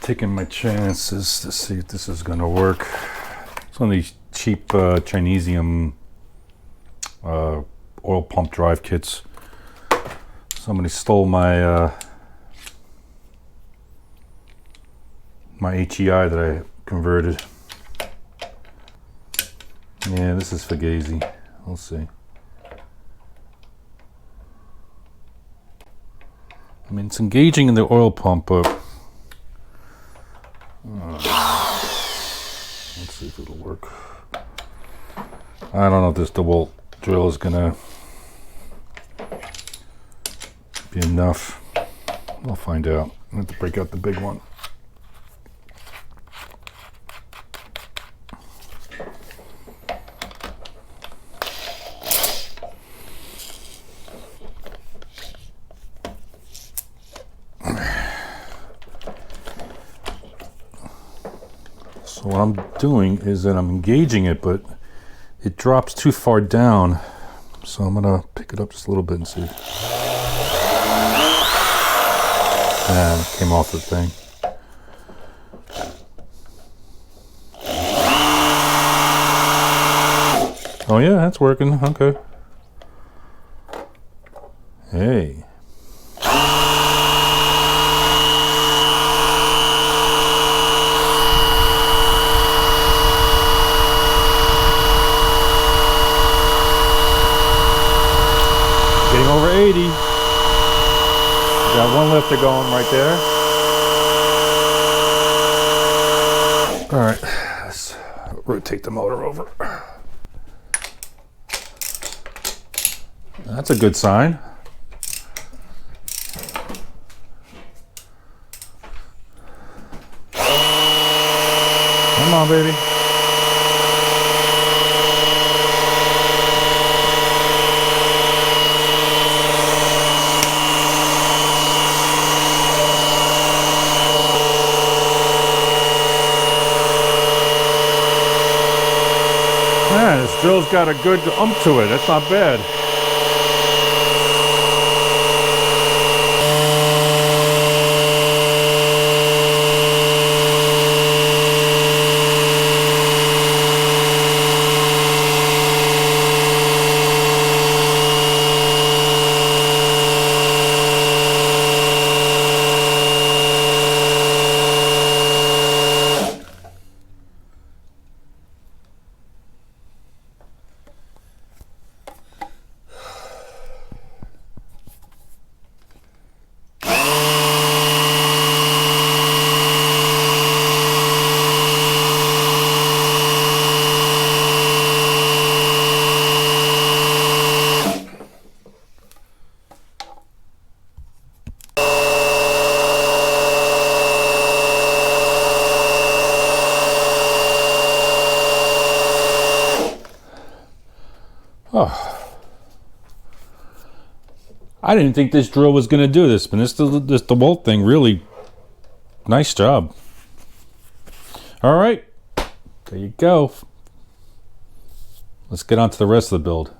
taking my chances to see if this is gonna work. It's one of these cheap Chinesium oil pump drive kits. Somebody stole my my HEI that I converted. Yeah, this is fugazi. We'll see. I mean, it's engaging in the oil pump, but let's see if it'll work. I don't know if this DeWalt drill is gonna be enough. I'll find out. I have to break out the big one. So what I'm doing is that I'm engaging it, but it drops too far down. So I'm gonna pick it up just a little bit and see. Yeah, it came off the thing. Oh yeah, that's working. Okay. Hey. Getting over 80. Got one lifter going right there. All right, let's rotate the motor over. That's a good sign. Come on, baby. Yeah, this drill's got a good ump to it. That's not bad. Oh, I didn't think this drill was going to do this, but this DeWalt thing really, nice job. All right, there you go. Let's get on to the rest of the build.